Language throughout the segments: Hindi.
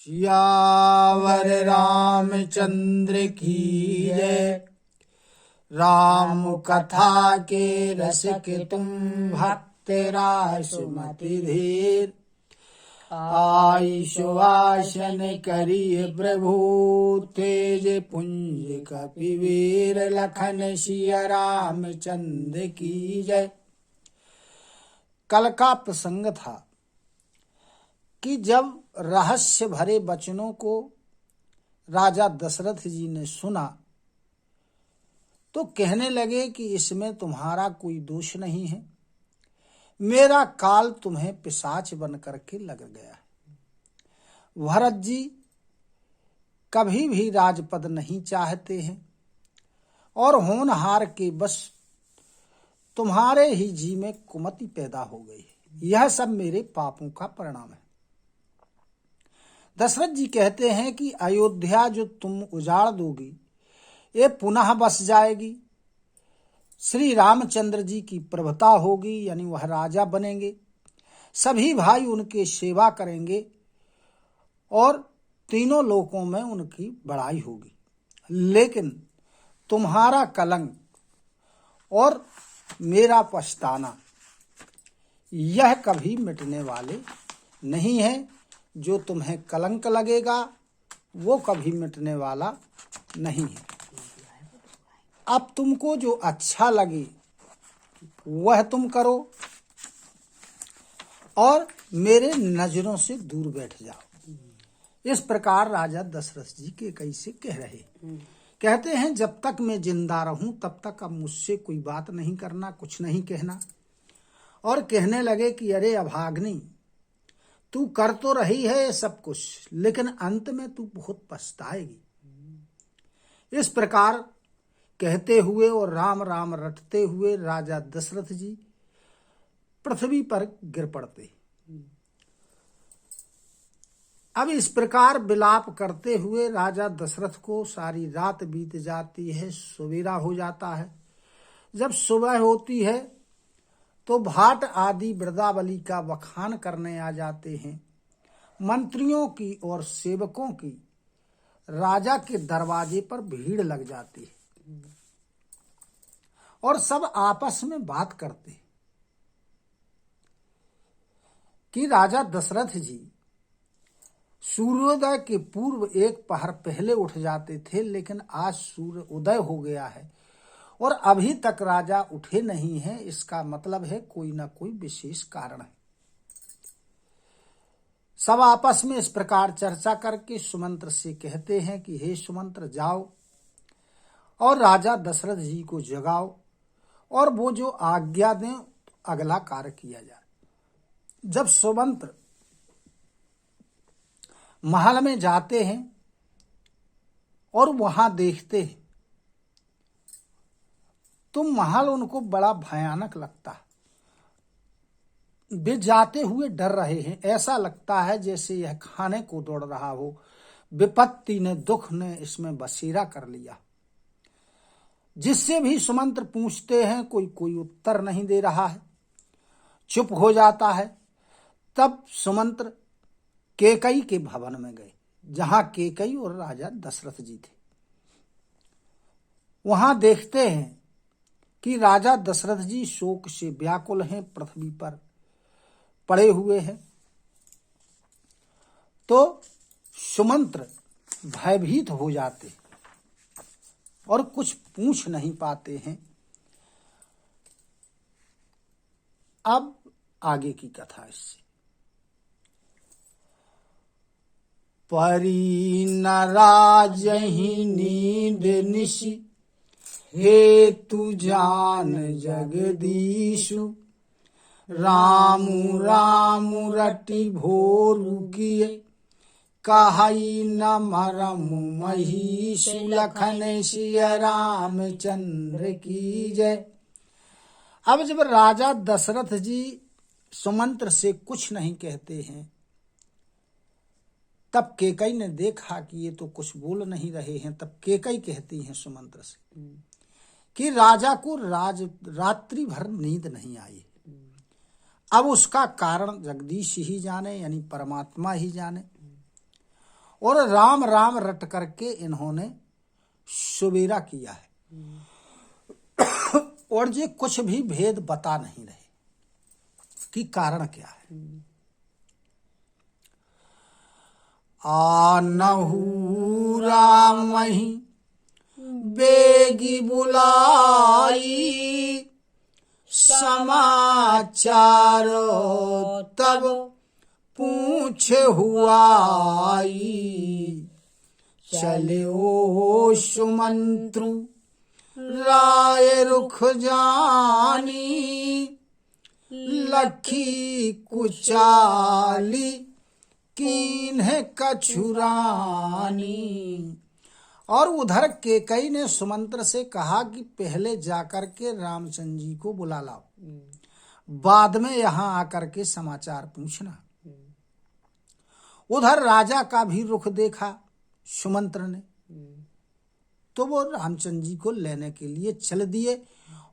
सियावर रामचंद्र की जय। राम कथा के रसिक तुम भक्त रासुमति धीर। आई सुवासन करिय प्रभु तेज पुंज कपिवीर। लखन सिया रामचंद्र की जय। कल का प्रसंग था कि जब रहस्य भरे वचनों को राजा दशरथ जी ने सुना तो कहने लगे कि इसमें तुम्हारा कोई दोष नहीं है। मेरा काल तुम्हें पिशाच बन करके लग गया है। भरत जी कभी भी राजपद नहीं चाहते हैं और होनहार के बस तुम्हारे ही जी में कुमति पैदा हो गई है। यह सब मेरे पापों का परिणाम है। दशरथ जी कहते हैं कि अयोध्या जो तुम उजाड़ दोगी ये पुनः बस जाएगी। श्री रामचंद्र जी की प्रभुता होगी, यानी वह राजा बनेंगे। सभी भाई उनके सेवा करेंगे और तीनों लोकों में उनकी बड़ाई होगी। लेकिन तुम्हारा कलंक और मेरा पछताना यह कभी मिटने वाले नहीं है। जो तुम्हें कलंक लगेगा वो कभी मिटने वाला नहीं है। अब तुमको जो अच्छा लगे वह तुम करो और मेरे नजरों से दूर बैठ जाओ। इस प्रकार राजा दशरथ जी के कैसे कह रहे। कहते हैं जब तक मैं जिंदा रहूं तब तक अब मुझसे कोई बात नहीं करना, कुछ नहीं कहना। और कहने लगे कि अरे अभाग्नि, तू कर तो रही है ये सब कुछ, लेकिन अंत में तू बहुत पछताएगी। इस प्रकार कहते हुए और राम राम रटते हुए राजा दशरथ जी पृथ्वी पर गिर पड़ते। अब इस प्रकार विलाप करते हुए राजा दशरथ को सारी रात बीत जाती है। सवेरा हो जाता है। जब सुबह होती है तो भाट आदि वृंदावली का बखान करने आ जाते हैं। मंत्रियों की और सेवकों की राजा के दरवाजे पर भीड़ लग जाती है और सब आपस में बात करते हैं कि राजा दशरथ जी सूर्योदय के पूर्व एक पहर पहले उठ जाते थे, लेकिन आज सूर्य उदय हो गया है और अभी तक राजा उठे नहीं हैं। इसका मतलब है कोई ना कोई विशेष कारण है। सब आपस में इस प्रकार चर्चा करके सुमंत्र से कहते हैं कि हे सुमंत्र, जाओ और राजा दशरथ जी को जगाओ और वो जो आज्ञा दें अगला कार्य किया जाए। जब सुमंत्र महल में जाते हैं और वहां देखते हैं तो महल उनको बड़ा भयानक लगता है। वे जाते हुए डर रहे हैं। ऐसा लगता है जैसे यह खाने को दौड़ रहा हो। विपत्ति ने, दुख ने इसमें बसेरा कर लिया। जिससे भी सुमंत्र पूछते हैं कोई उत्तर नहीं दे रहा है, चुप हो जाता है। तब सुमंत्र केकई के भवन में गए, जहां केकई और राजा दशरथ जी थे। वहां देखते हैं कि राजा दशरथ जी शोक से व्याकुल हैं, पृथ्वी पर पड़े हुए हैं। तो सुमंत्र भयभीत हो जाते और कुछ पूछ नहीं पाते हैं। अब आगे की कथा इससे। परी न राजहि नींद निशि, हे तू जान जगदीशु। रामू रामू रटि भोरु किए, कहई न मरमु महिषु। लखन सिया रामचंद्र की जय। अब जब राजा दशरथ जी सुमंत्र से कुछ नहीं कहते हैं, तब केकई ने देखा कि ये तो कुछ बोल नहीं रहे हैं। तब केकई कहती हैं सुमंत्र से कि राजा को रात्रि भर नींद नहीं आई। अब उसका कारण जगदीश ही जाने, यानी परमात्मा ही जाने। और राम राम रट करके इन्होंने सुबेरा किया है। और ये कुछ भी भेद बता नहीं रहे कि कारण क्या है। आनहु राम ही बेगी बुलाई, समाचार तब पूछ हुआई। चले ओ सुमंत्रु राय रुख जानी, लखी कुचाली कीन्ह कछुरानी। और उधर केकई ने सुमंत्र से कहा कि पहले जाकर के रामचंद्र जी को बुला लाओ, बाद में यहाँ आकर के समाचार पूछना। उधर राजा का भी रुख देखा सुमंत्र ने, तो वो रामचंद्र जी को लेने के लिए चल दिए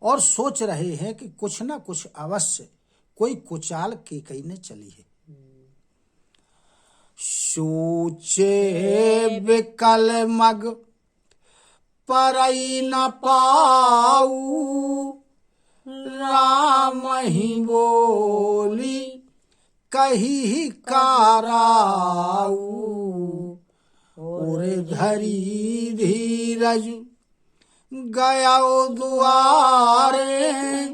और सोच रहे हैं कि कुछ न कुछ अवश्य कोई कुचाल केकई ने चली है। सोचे विकल मग परई न पाऊ, राम ही बोली कही काराऊ। और धरी धीरज गया दुआरे,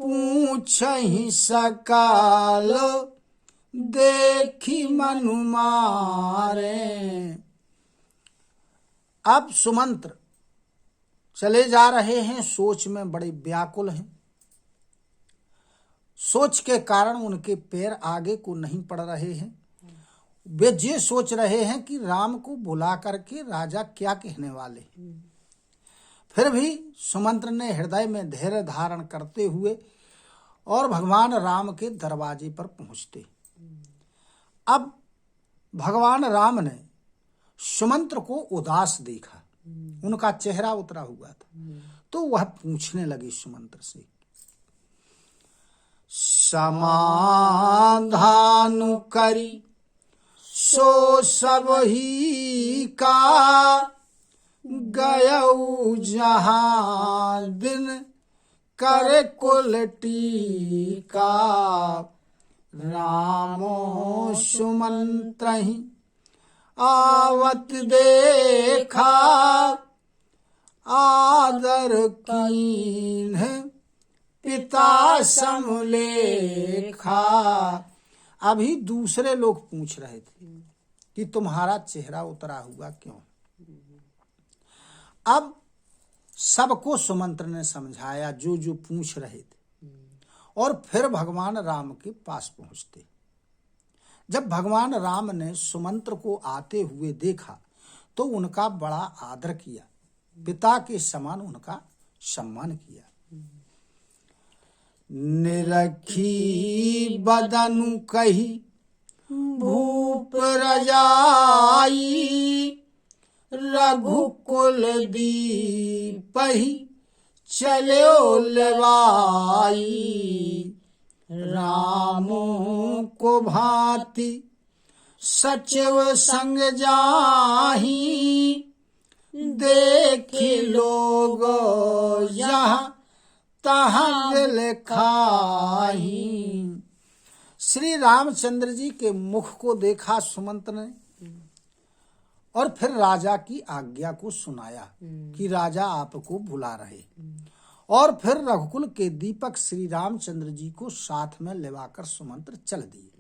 पूछ ही सकाल देखी मनु मारे। अब सुमंत्र चले जा रहे हैं, सोच में बड़े व्याकुल हैं। सोच के कारण उनके पैर आगे को नहीं पड़ रहे हैं। वे ये सोच रहे हैं कि राम को बुला करके राजा क्या कहने वाले। फिर भी सुमंत्र ने हृदय में धैर्य धारण करते हुए और भगवान राम के दरवाजे पर पहुंचते। अब भगवान राम ने सुमंत्र को उदास देखा, उनका चेहरा उतरा हुआ था, तो वह पूछने लगे सुमंत्र से, समाधान करी सो सब ही का, गयऊ जहां दिन करे कुल टीका। रामो सुमंत्र ही आवत देखा, आदर कीन्ह पिता समलेखा। अभी दूसरे लोग पूछ रहे थे कि तुम्हारा चेहरा उतरा हुआ क्यों। अब सबको सुमंत्र ने समझाया जो जो पूछ रहे थे, और फिर भगवान राम के पास पहुंचते। जब भगवान राम ने सुमंत्र को आते हुए देखा तो उनका बड़ा आदर किया, पिता के समान उनका सम्मान किया। निरखी बदनु कही भूप रजाई, रघुकुल दीपहि चलो लेवाई। रामो को भांति सचिव संग जाही, देखी लोग यहाँ तहाँ दिल खाही। श्री रामचंद्र जी के मुख को देखा सुमंत्र ने, और फिर राजा की आज्ञा को सुनाया कि राजा आपको बुला रहे। और फिर रघुकुल के दीपक श्री रामचंद्र जी को साथ में लेवाकर सुमंत्र चल दिए।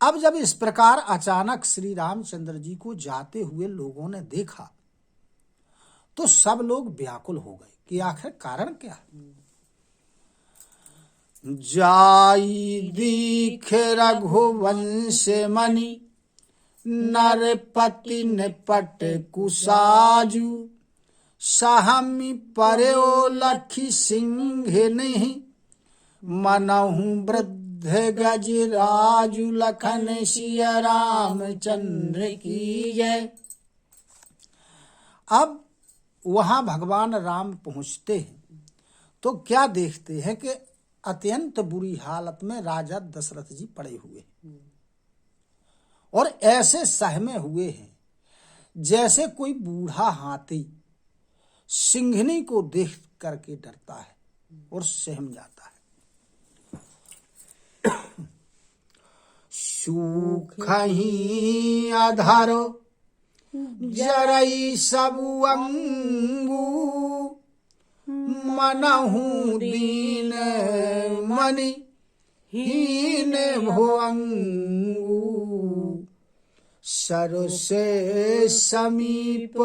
अब जब इस प्रकार अचानक श्री रामचंद्र जी को जाते हुए लोगों ने देखा तो सब लोग व्याकुल हो गए कि आखिर कारण क्या है। जाई दीख रघुवंश मणि, नरपति निपट कुसाजु। सहमी पर्यो लखी सिंह नहीं, मनहु वृद्ध गज राजु। लखन सिया रामचंद्र की जय। अब वहां भगवान राम पहुंचते हैं तो क्या देखते हैं कि अत्यंत बुरी हालत में राजा दशरथ जी पड़े हुए, और ऐसे सहमे हुए हैं जैसे कोई बूढ़ा हाथी सिंघनी को देख करके डरता है और सहम जाता है। सूखहि अधर जरई सबु अंगू, मनहु दीन मनि हीन भुअंगू। सरसे समीप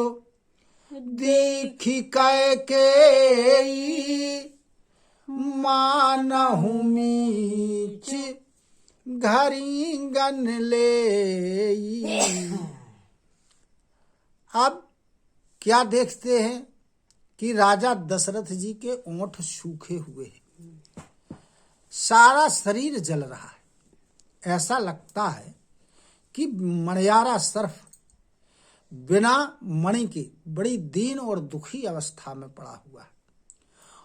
देखि कैकेयी, मानहु मीच घरी गन लेई। अब क्या देखते हैं कि राजा दशरथ जी के ओंठ सूखे हुए हैं, सारा शरीर जल रहा है। ऐसा लगता है कि मणियारा सर्फ बिना मणि के बड़ी दीन और दुखी अवस्था में पड़ा हुआ है।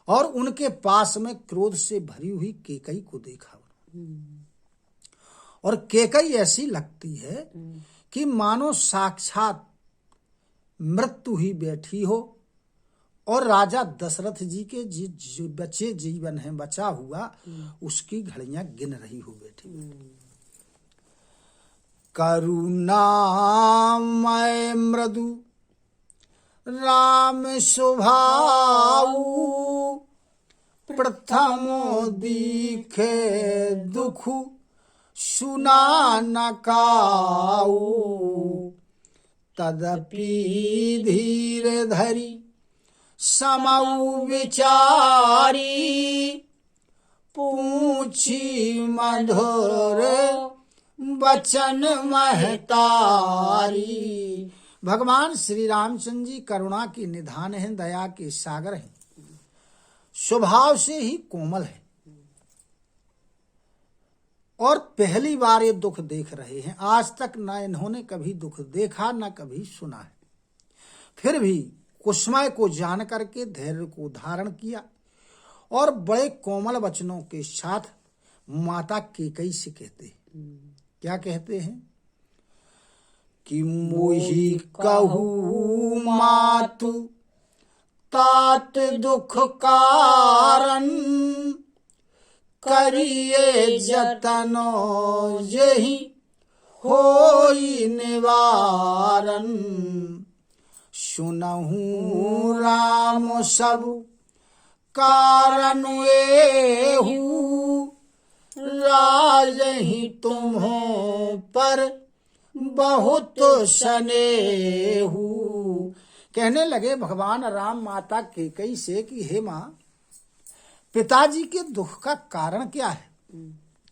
और उनके पास में क्रोध से भरी हुई केकई को देखा, और केकई ऐसी लगती है कि मानो साक्षात मृत्यु ही बैठी हो, और राजा दशरथ जी के जो बचे जीवन है, बचा हुआ, उसकी घड़ियां गिन रही हो बैठी। करुणामय मृदु राम स्वभाव, प्रथमो दीखे दुख सुना न काऊ। तदपि धीर धरी समऊ विचारी, पूछी मधुर बचन महतारी। भगवान श्री रामचंद्र जी करुणा की निधान है, दया के सागर हैं, स्वभाव से ही कोमल है, और पहली बार ये दुख देख रहे हैं। आज तक न इन्होंने कभी दुख देखा न कभी सुना है। फिर भी कुसुमय को जान करके धैर्य को धारण किया और बड़े कोमल वचनों के साथ माता केकई से कहते हैं। क्या कहते हैं कि मोहि कहू मातु तात दुख कारण, करिए जतनो यही होई निवारण। सुनहु राम सब कारण एहू, राजहि तुम्हों पर बहुत स्नेहू। कहने लगे भगवान राम माता केकई से कि हे माँ, पिताजी के दुख का कारण क्या है,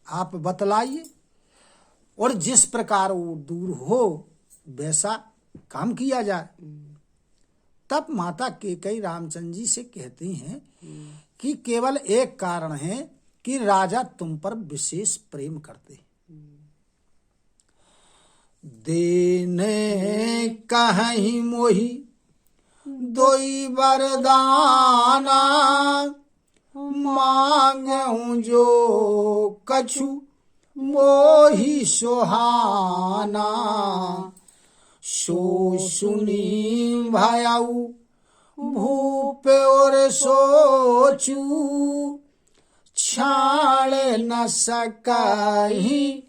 आप बतलाइए, और जिस प्रकार वो दूर हो वैसा काम किया जाए। तब माता केकई रामचंद्र जी से कहती हैं कि केवल एक कारण है कि राजा तुम पर विशेष प्रेम करते। देने कहीं मोहि दोई वरदाना, मांगू जो कछु मोहि सुहाना। सो सुनी भयऊ भूप और सोचू, छाड़ न सकहि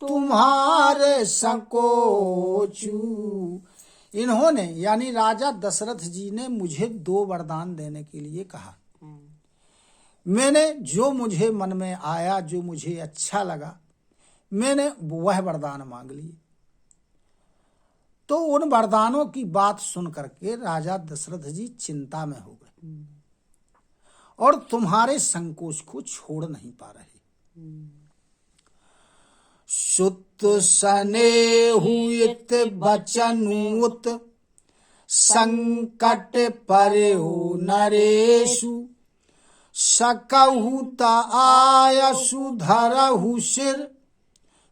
तुम्हारे संकोचू। इन्होंने यानी राजा दशरथ जी ने मुझे 2 वरदान देने के लिए कहा। मैंने जो मुझे मन में आया, जो मुझे अच्छा लगा, मैंने वह वरदान मांग लिए। तो उन वरदानों की बात सुन करके राजा दशरथ जी चिंता में हो गए और तुम्हारे संकोच को छोड़ नहीं पा रहे। सुत स्नेहुत बचनूत, संकट पर्यो नरेशु। सकहु त आयसु धरहु सिर,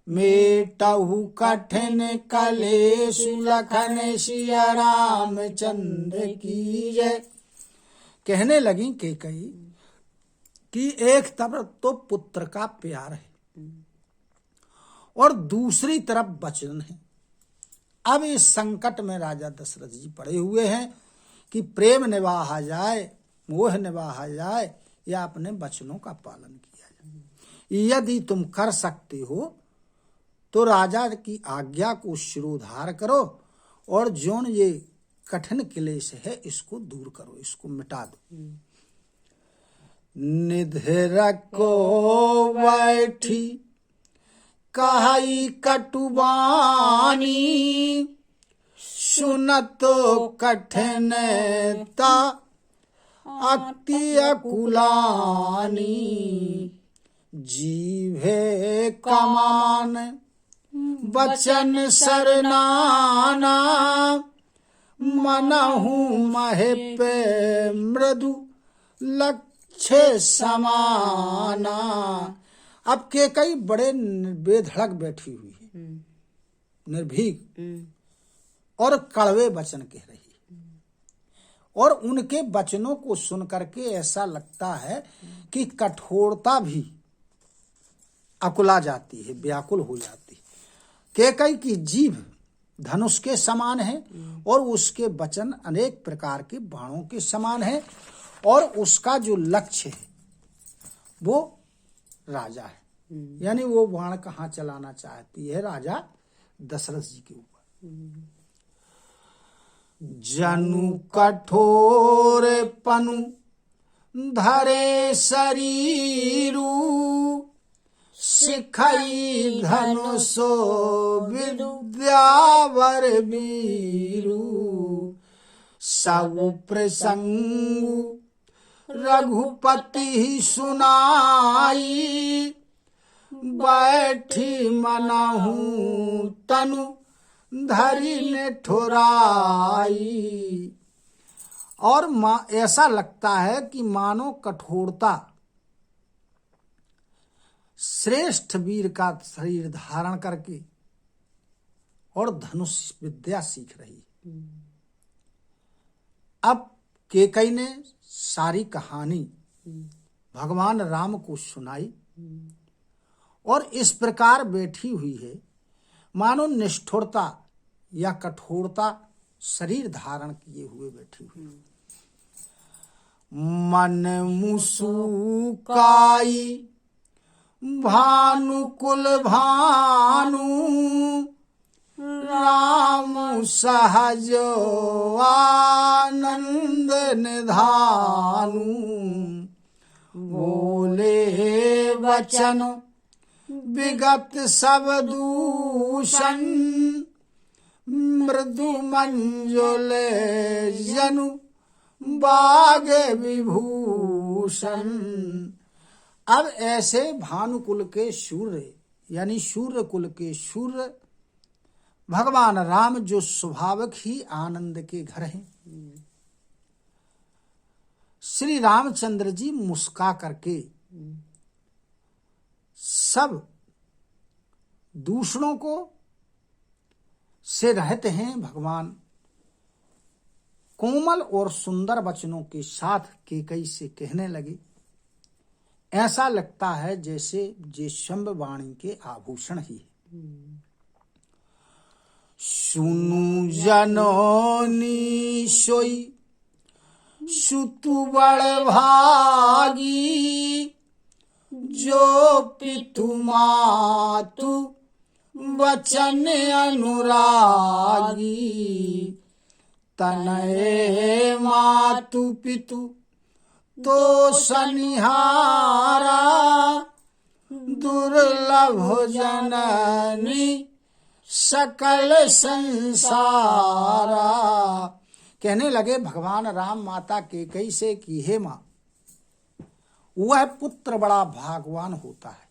मेटहु कठिन कलेशु। लखन सिया रामचंद्र की जय। कहने लगी केकई कि एक तरफ तो पुत्र का प्यार है और दूसरी तरफ वचन है। अब इस संकट में राजा दशरथ जी पड़े हुए हैं कि प्रेम निभाया जाए, मोह निभाया जाए या अपने वचनों का पालन किया जाए। यदि तुम कर सकते हो तो राजा की आज्ञा को शिरोधार करो और जोन ये कठिन क्लेश है इसको दूर करो, इसको मिटा दो। निधर को बैठी कहाई कटुबानी, सुनतो कठिन ता अति अकुलानी, जीभे कमान वचन सरनाना, मनहु महे पे मृदु लक्ष्य समाना। अब के कई बड़े बेधड़क बैठी हुई है, निर्भीक और कड़वे वचन कह रही है, और उनके वचनों को सुन करके ऐसा लगता है कि कठोरता भी अकुला जाती है, व्याकुल हो जाती है। कैकई की जीभ धनुष के समान है और उसके वचन अनेक प्रकार के बाणों के समान है, और उसका जो लक्ष्य है वो राजा है। यानी वो बाण कहाँ चलाना चाहती है? राजा दशरथ जी के ऊपर। जनु कठोर पनु धरे शरीरु, सिखई धनुषो विद्यावर वीरु, सब प्रसंग रघुपति सुनाई, बैठी मनहु तनु धरी ने ठुराई। और ऐसा लगता है कि मानो कठोरता श्रेष्ठ वीर का शरीर धारण करके और धनुष विद्या सीख रही। अब कैकई ने सारी कहानी भगवान राम को सुनाई और इस प्रकार बैठी हुई है मानो निष्ठुरता या कठोरता शरीर धारण किए हुए बैठी हुई। मन मुसुकाई भानुकुल भानु, राम सहज आनंद निधानु, बोले वचन विगत सब दूषण, मृदु मंजुल जनु बाग विभूषण। अब ऐसे भानुकुल के सूर्य यानी सूर्य कुल के सूर्य भगवान राम जो स्वाभाविक ही आनंद के घर हैं, श्री रामचंद्र जी मुस्का करके सब दूषणों को से रहते हैं। भगवान कोमल और सुंदर वचनों के साथ कैकई से कहने लगे। ऐसा लगता है जैसे जैशंब वाणी के आभूषण ही है। सुनु जनोनी सोई सुतु बड़ भागी, जो पितु मातु वचन अनुरागी, तनये मातु पितु तो सनिहारा, दुर्लभ जननी सकल संसारा। कहने लगे भगवान राम माता कैकई से कि हे माँ, वह पुत्र बड़ा भाग्यवान होता है।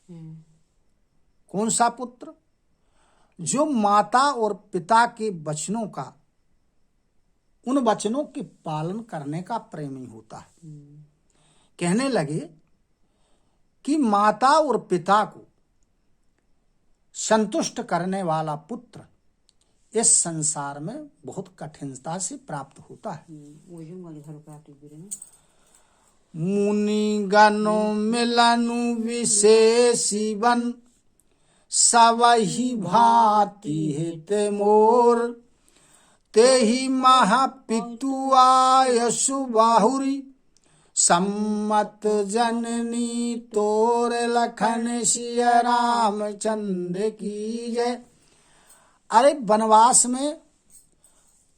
कौन सा पुत्र? जो माता और पिता के वचनों का, उन वचनों के पालन करने का प्रेमी होता है। कहने लगे कि माता और पिता को संतुष्ट करने वाला पुत्र इस संसार में बहुत कठिनता से प्राप्त होता है। मुनि गणों मिलनु विशेषी बन, सबहि भांति हित मोर, तेहि महापितु आयसु बाहुरी, सम्मत जननी तोर लखन सिया रामचंद्र की जय। अरे वनवास में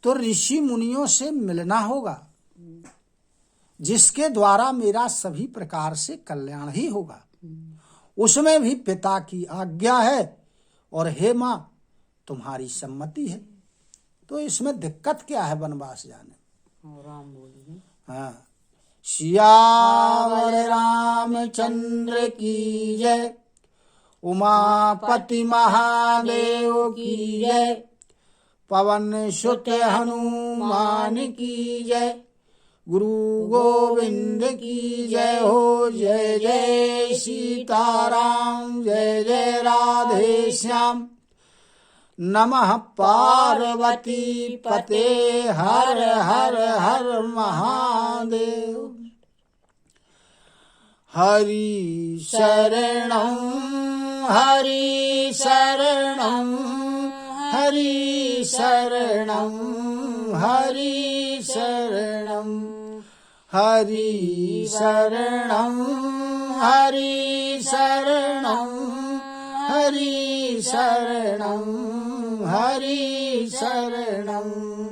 तो ऋषि मुनियों से मिलना होगा, जिसके द्वारा मेरा सभी प्रकार से कल्याण ही होगा। उसमें भी पिता की आज्ञा है और हे माँ तुम्हारी सम्मति है, तो इसमें दिक्कत क्या है वनवास जाने। राम बोलिए। हाँ, सियावर रामचंद्र की जय, उमापति महादेव की जय, पवन सुत हनुमान की जय, गुरु गोविंद की जय हो। जय जय सीताराम, जय जय राधे श्याम, नमः पार्वती पते हर हर हर महादेव। हरि शरणं हरि शरणं हरि शरणं हरि शरणं हरि शरणं हरि शरणं हरि शरणं हरि शरणं।